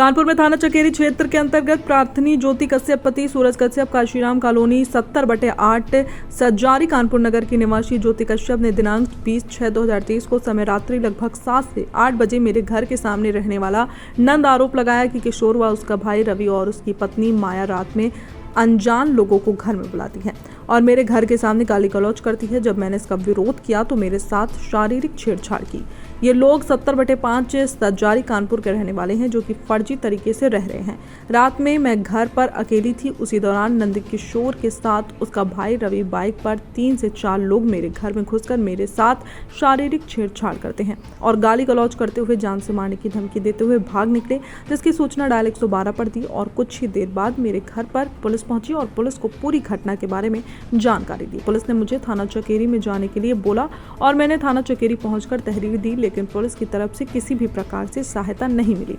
कानपुर में थाना चकेरी क्षेत्र के अंतर्गत प्रार्थनी ज्योति कश्यप पति सूरज कश्यप काशीराम कॉलोनी 70/8 सज्जारी कानपुर नगर की निवासी ज्योति कश्यप ने दिनांक 20/6/2023 को समय रात्रि लगभग 7 से 8 बजे मेरे घर के सामने रहने वाला नंद आरोप लगाया कि किशोर व उसका भाई रवि और उसकी पत्नी माया रात में अनजान लोगों को घर में बुलाती है और मेरे घर के सामने गाली गलौज करती है। जब मैंने इसका विरोध किया तो मेरे साथ शारीरिक छेड़छाड़ की। ये लोग 70/5 सज्जारी कानपुर के रहने वाले हैं जो कि फर्जी तरीके से रह रहे हैं। रात में मैं घर पर अकेली थी। उसी दौरान नंद किशोर के साथ उसका भाई रवि बाइक पर 3 से 4 लोग मेरे घर में घुसकर मेरे साथ शारीरिक छेड़छाड़ करते हैं और गाली गलौज करते हुए जान से मारने की धमकी देते हुए भाग निकले, जिसकी सूचना डायल 112 पर दी और कुछ ही देर बाद मेरे घर पर पुलिस पहुंची और पुलिस को पूरी घटना के बारे में जानकारी दी। पुलिस ने मुझे थाना चकेरी में जाने के लिए बोला और मैंने थाना चकेरी पहुंचकर तहरीर दी, लेकिन पुलिस की तरफ से किसी भी प्रकार से सहायता नहीं मिली।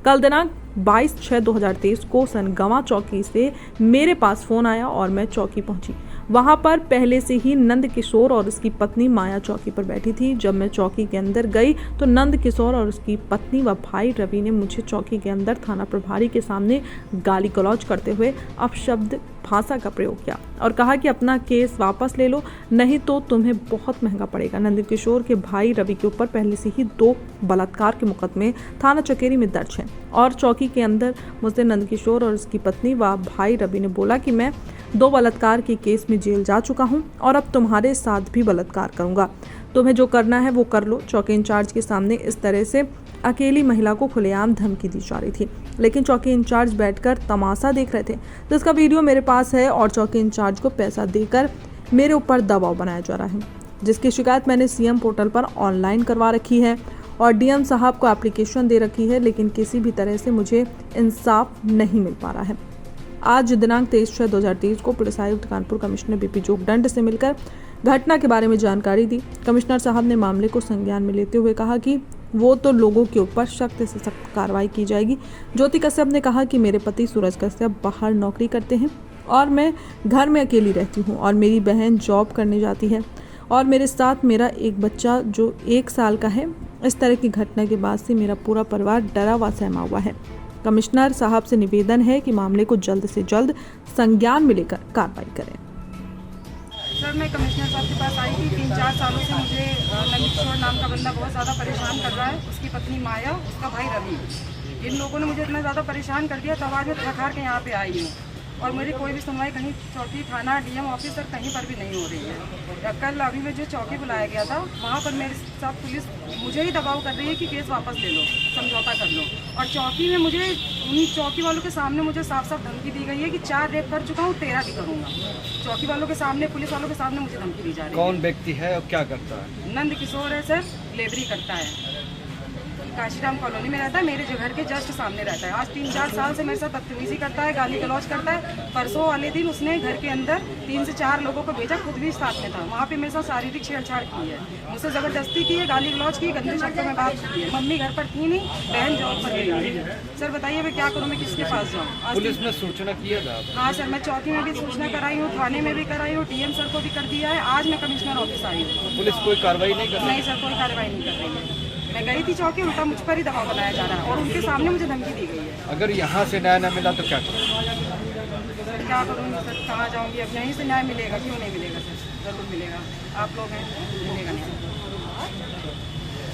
कल दिनांक 22/6/2023 को सनगवा चौकी से मेरे पास फोन आया और मैं चौकी पहुंची। वहां पर पहले से ही नंद किशोर और उसकी पत्नी माया चौकी पर बैठी थी। जब मैं चौकी के अंदर गई तो नंद किशोर और उसकी पत्नी व भाई रवि ने मुझे चौकी के अंदर थाना प्रभारी के सामने गाली गलौज करते हुए अपशब्द भाषा का प्रयोग किया और कहा कि अपना केस वापस ले लो, नहीं तो तुम्हें बहुत महंगा पड़ेगा। नंद किशोर के भाई रवि के ऊपर पहले से ही 2 बलात्कार के मुकदमे थाना चकेरी में दर्ज हैं और चौकी के अंदर मुझसे नंद किशोर और उसकी पत्नी व भाई रवि ने बोला कि मैं 2 बलात्कार के केस में जेल जा चुका हूं और अब तुम्हारे साथ भी बलात्कार करूंगा। तुम्हें जो करना है वो कर लो। चौकी इंचार्ज के सामने इस तरह से अकेली महिला को खुलेआम धमकी दी जा रही थी, लेकिन चौकी इंचार्ज बैठकर तमाशा देख रहे थे, जिसका वीडियो मेरे पास है और चौकी इंचार्ज को पैसा देकर मेरे ऊपर दबाव बनाया जा रहा है, जिसकी शिकायत मैंने सीएम पोर्टल पर ऑनलाइन करवा रखी है और डीएम साहब को एप्लीकेशन दे रखी है, लेकिन किसी भी तरह से मुझे इंसाफ नहीं मिल पा रहा है। आज दिनांक 23/6/2023 को पुलिस आयुक्त कानपुर कमिश्नर बीपी जोगदंड से मिलकर घटना के बारे में जानकारी दी। कमिश्नर साहब ने मामले को संज्ञान में लेते हुए कहा कि वो तो लोगों के ऊपर सख्त से सख्त कार्रवाई की जाएगी। ज्योति कश्यप ने कहा कि मेरे पति सूरज कश्यप बाहर नौकरी करते हैं और मैं घर में अकेली रहती हूँ और मेरी बहन जॉब करने जाती है और मेरे साथ मेरा एक बच्चा जो 1 साल का है। इस तरह की घटना के बाद से मेरा पूरा परिवार डरा व सहमा हुआ है। कमिश्नर साहब से निवेदन है कि मामले को जल्द से जल्द संज्ञान में लेकर कार्रवाई करें। सर, मैं कमिश्नर साहब के पास आई थी। 3-4 सालों से मुझे नंद किशोर नाम का बंदा बहुत ज़्यादा परेशान कर रहा है। उसकी पत्नी माया, उसका भाई रवि, इन लोगों ने मुझे इतना ज़्यादा परेशान कर दिया, तब आज मैं थक हार के यहाँ पे आई हूँ और मेरी कोई भी सुनवाई कहीं चौकी, थाना, डीएम ऑफिस तक कहीं पर भी नहीं हो रही है। कल अभी में जो चौकी बुलाया गया था वहाँ पर मेरे साथ पुलिस मुझे ही दबाव कर रही है कि केस वापस ले लो, समझौता कर लो, और चौकी में मुझे उन चौकी वालों के सामने मुझे साफ साफ धमकी दी गई है कि 4 रेप कर चुका हूँ, 13 भी करूँगा। चौकी वालों के सामने, पुलिस वालों के सामने मुझे धमकी दी जा रही है। कौन व्यक्ति है और क्या करता है? नंद किशोर है सर, लेबरी करता है, काशीराम कॉलोनी में रहता है, मेरे जो घर के जस्ट सामने रहता है। आज 3-4 साल से मेरे साथ बदतमीजी करता है, गाली गलौज करता है। परसों वाले दिन उसने घर के अंदर 3 से 4 लोगों को भेजा, खुद भी साथ में था, वहाँ पे मेरे साथ शारीरिक छेड़छाड़ की है, मुझसे जबरदस्ती की है, गाली गलौज की, गंदे शब्दों में बात की है। मम्मी घर पर थी नहीं, बहन जॉब पर गई है। सर बताइए मैं क्या करूँ, मैं किसके पास जाऊँ? पुलिस में सूचना किया था? हाँ सर, मैं चौकी में भी सूचना कराई हूँ, थाने में भी कराई हूँ, डीएम सर को भी कर दिया है। आज मैं कमिश्नर ऑफिस आई हूँ। पुलिस कोई कार्रवाई नहीं कर रही? नहीं सर, कोई कार्रवाई नहीं कर रही है। मैं गई थी चौकी, उल्टा मुझ पर ही दबाव बनाया जा रहा है और उनके सामने मुझे धमकी दी गई है। अगर यहाँ से न्याय न मिला तो क्या करूँ? सर क्या करूँगी सर, कहाँ जाऊँगी? अब यहीं से न्याय मिलेगा, क्यों नहीं मिलेगा सर? ज़रूर मिलेगा, आप लोग हैं, मिलेगा।